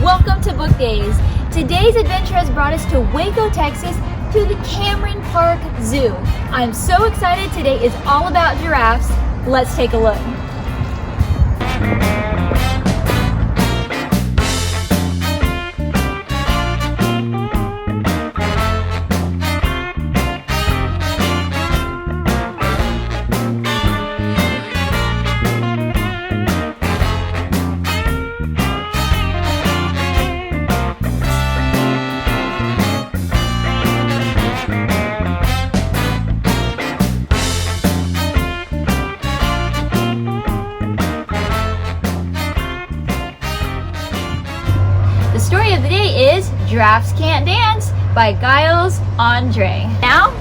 Welcome to Book Days. Today's adventure has brought us to Waco, Texas, to the Cameron Park Zoo. I'm so excited. Today is all about giraffes. Let's take a look. The story of the day is Giraffes Can't Dance by Giles Andreae. Now,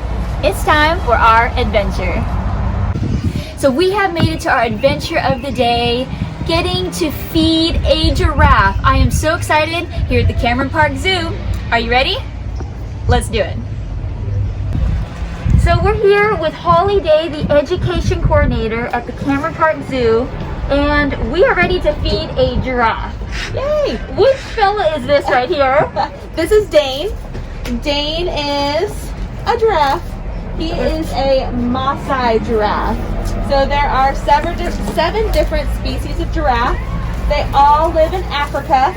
it's time for our adventure. So we have made it to our adventure of the day, getting to feed a giraffe. I am so excited here at the Cameron Park Zoo. Are you ready? Let's do it. So we're here with Holly Day, the education coordinator at the Cameron Park Zoo, and we are ready to feed a giraffe. Yay! Which fella is this right here? This is Dane. Dane is a giraffe. He is a Maasai giraffe. So there are seven different species of giraffe. They all live in Africa.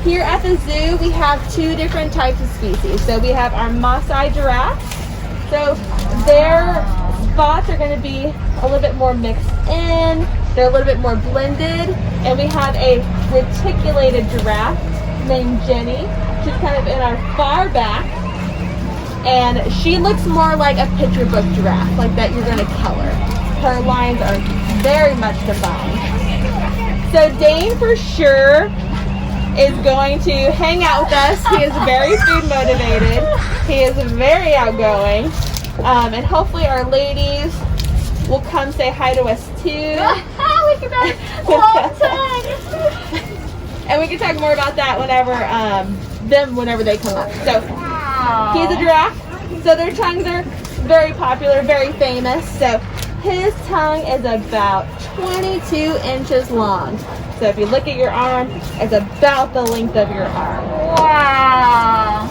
Here at the zoo, we have two different types of species. So we have our Maasai giraffes. So their spots are going to be a little bit more mixed in. They're a little bit more blended. And we have a reticulated giraffe named Jenny. She's kind of in our far back. And she looks more like a picture book giraffe, like that you're going to color. Her lines are very much defined. So Dane for sure is going to hang out with us. He is very food motivated. He is very outgoing. And hopefully our ladies will come say hi to us too. Look at that long tongue. And we can talk more about that whenever they come up. So he's a giraffe. So their tongues are very popular, very famous. So his tongue is about 22 inches long. So if you look at your arm, it's about the length of your arm. Wow.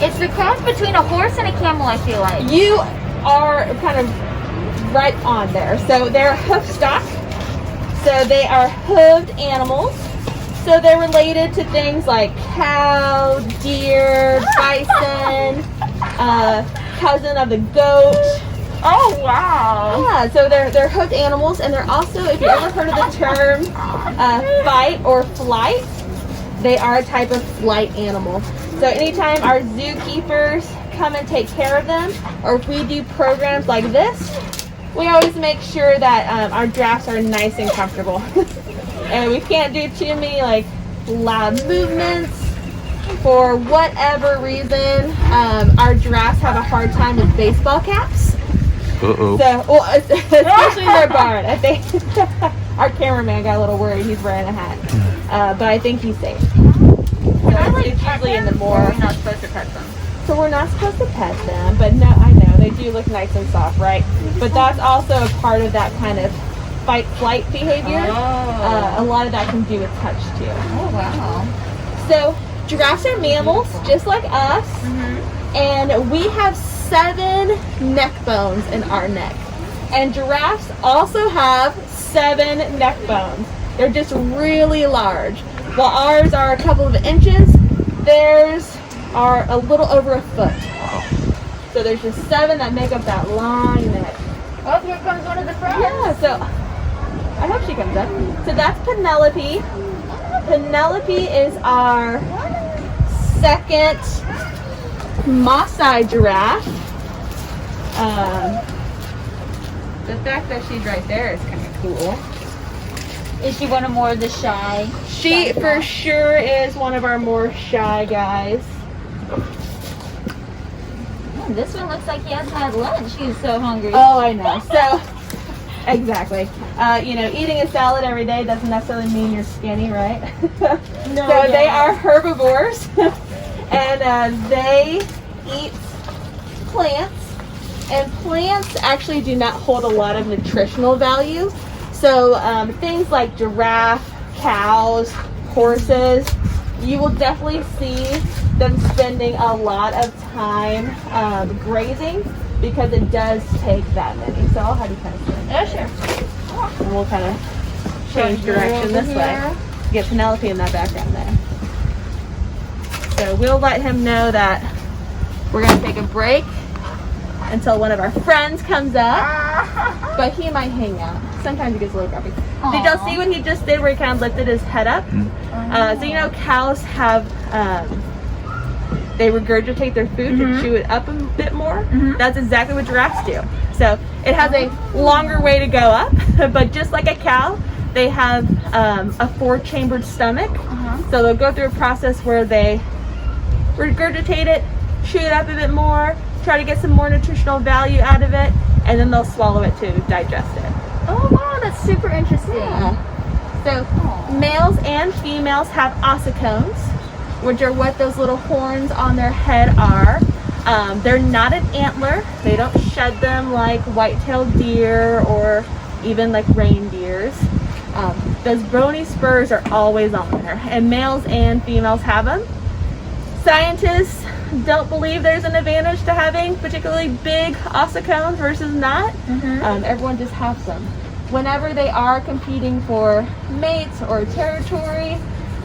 It's the cross between a horse and a camel, I feel like. You are kind of right on there. So they're hoof stock. So they are hooved animals. So they're related to things like cow, deer, bison, cousin of the goat. Oh, wow. Yeah, so they're hoofed animals, and they're also, if you ever heard of the term fight or flight, they are a type of flight animal. So anytime our zookeepers come and take care of them, or if we do programs like this, we always make sure that our giraffes are nice and comfortable. And we can't do too many like loud movements. For whatever reason, our giraffes have a hard time with baseball caps. Uh-oh. So, well, especially in their barn. I think our cameraman got a little worried. He's wearing a hat. But I think he's safe. So it's usually in the more. We're not supposed to pet them. So we're not supposed to pet them, but no, I know they do look nice and soft, right? But that's also a part of that kind of fight-flight behavior. Oh. A lot of that can do with touch too. Oh, wow. So giraffes are mammals, just like us, and we have 7 neck bones in our neck. And giraffes also have 7 neck bones. They're just really large. While ours are a couple of inches, theirs are a little over a foot. So there's just 7 that make up that long neck. Oh, here comes one of the friends. Yeah, so I hope she comes up. So that's Penelope. Penelope is our second Maasai giraffe. The fact that she's right there is kind of cool. Is she one of more of the shy? She for sure is one of our more shy guys. This one looks like he hasn't had lunch. He's so hungry. Oh, I know. So, exactly. Eating a salad every day doesn't necessarily mean you're skinny, right? No, So they are herbivores, and they eat plants. And plants actually do not hold a lot of nutritional value. So things like giraffe, cows, horses, you will definitely see them spending a lot of time grazing because it does take that many. So I'll have you kind of stand. Yeah, sure. And we'll kind of change direction this way. Get Penelope in that background there. So we'll let him know that we're going to take a break until one of our friends comes up. But he might hang out. Sometimes he gets a little grumpy. Did y'all see what he just did where he kind of lifted his head up? So you know cows have, they regurgitate their food to chew it up a bit more. That's exactly what giraffes do. So it has a longer way to go up, but just like a cow, they have a 4-chambered stomach. So they'll go through a process where they regurgitate it, chew it up a bit more, try to get some more nutritional value out of it, and then they'll swallow it to digest it. Oh wow, that's super interesting. Yeah. So males and females have ossicones, which are what those little horns on their head are. They're not an antler. They don't shed them like white-tailed deer or even like reindeers. Those bony spurs are always on there, and males and females have them. Scientists don't believe there's an advantage to having particularly big ossicones versus not. Everyone just has them. Whenever they are competing for mates or territory,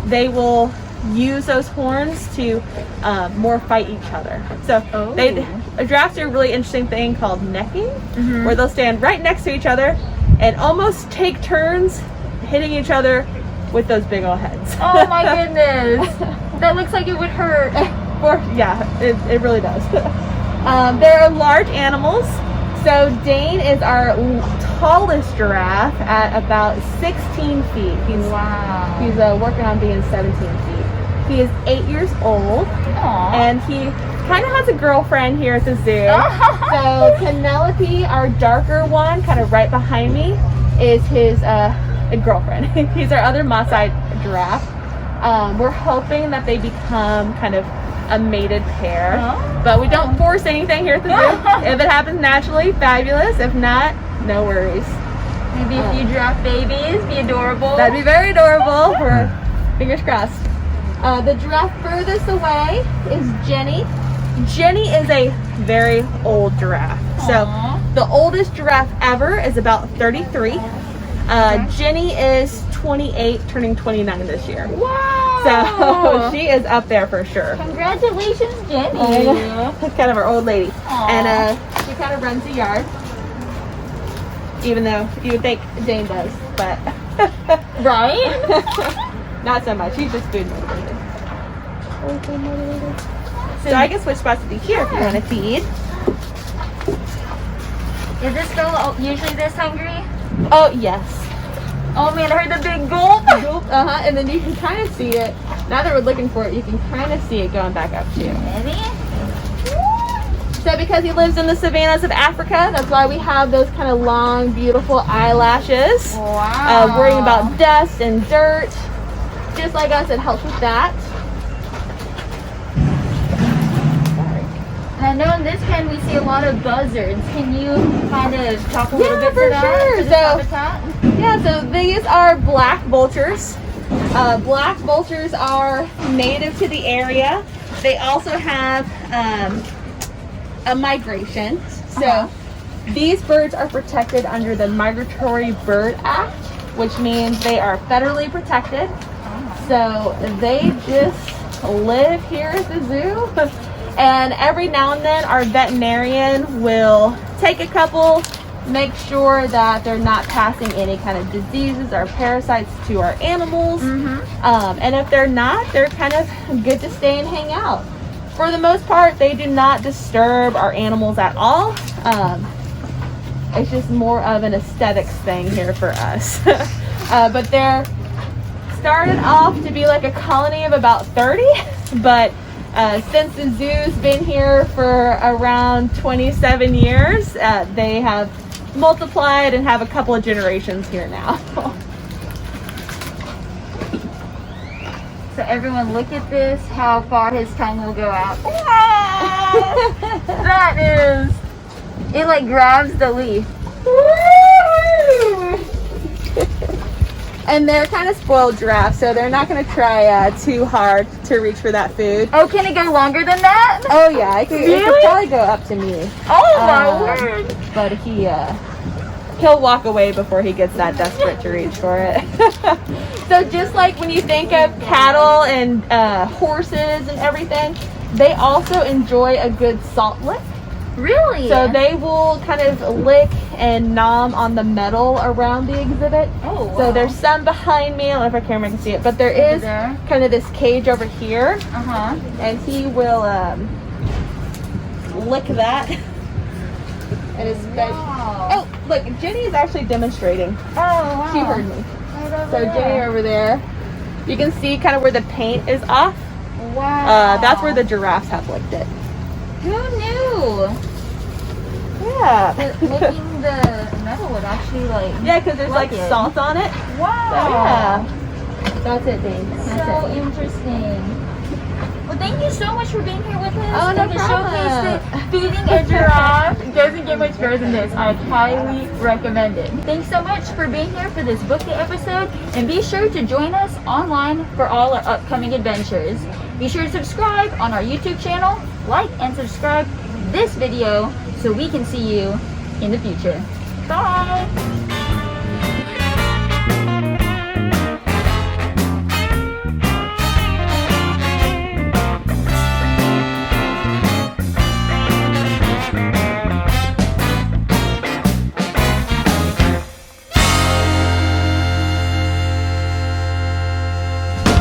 they will use those horns to more fight each other. So giraffes do a really interesting thing called necking, where they'll stand right next to each other and almost take turns hitting each other with those big old heads. Oh my goodness. That looks like it would hurt. Yeah, it really does. They're large animals. So Dane is our tallest giraffe at about 16 feet. He's working on being 17 feet. He is 8 years old. Aww. And he kind of has a girlfriend here at the zoo. So Penelope, our darker one, kind of right behind me, is his girlfriend. He's our other Maasai giraffe. We're hoping that they become kind of a mated pair, but we don't force anything here at the zoo. If it happens naturally, fabulous. If not, no worries. Maybe a few giraffe babies, be adorable. That'd be very adorable. Fingers crossed. The giraffe furthest away is Jenny. Jenny is a very old giraffe. So the oldest giraffe ever is about 33. Jenny is 28, turning 29 this year. Wow! So she is up there for sure. Congratulations, Jenny. Kind of our old lady. Aww. And she kind of runs the yard. Even though you would think Dane does, but right? not so much. He's just food motivated. So I can switch spots with you here if you want to feed. Is this girl usually this hungry? Oh, yes. Oh man, I heard the big gulp. And then you can kind of see it. Now that we're looking for it, you can kind of see it going back up too. Maybe? So because he lives in the savannas of Africa, that's why we have those kind of long, beautiful eyelashes. Wow. Worrying about dust and dirt. Just like us, it helps with that. And I know in this pen we see a lot of buzzards. Can you kind of talk a little bit for to that? Sure. So these are black vultures. Black vultures are native to the area. They also have a migration. So these birds are protected under the Migratory Bird Act, which means they are federally protected. So they just live here at the zoo. And every now and then our veterinarian will take a couple, make sure that they're not passing any kind of diseases or parasites to our animals. And if they're not, they're kind of good to stay and hang out. For the most part, they do not disturb our animals at all. It's just more of an aesthetics thing here for us. But they're started off to be like a colony of about 30, but since the zoo's been here for around 27 years, they have multiplied and have a couple of generations here now. So everyone look at this, how far his tongue will go out. That is, it like grabs the leaf. And they're kind of spoiled giraffes, so they're not going to try too hard to reach for that food. Oh, can it go longer than that? Oh yeah, it could probably go up to me. Oh my word! But he'll walk away before he gets that desperate to reach for it. So just like when you think of cattle and horses and everything, they also enjoy a good salt lick. Really? So they will kind of lick and nom on the metal around the exhibit. Oh, wow. So there's some behind me. I don't know if our camera can see it, but there is kind of this cage over here. Uh-huh. And he will lick that. And it's Wow. Oh, look, Jenny is actually demonstrating. Oh, wow. She heard me. Right over So there. Jenny over there. You can see kind of where the paint is off. Wow. That's where the giraffes have licked it. Who knew? Yeah. That licking the metal would actually like. Yeah, because there's like it. salt on it. Wow. So, yeah. That's it, Dave. That's So it. interesting. Well, thank you so much for being here with us. Oh, no and to problem. showcase that feeding a giraffe doesn't get much better than this. I highly recommend it. Thanks so much for being here for this book day episode, and be sure to join us online for all our upcoming adventures. Be sure to subscribe on our YouTube channel, like and subscribe this video so we can see you in the future. Bye!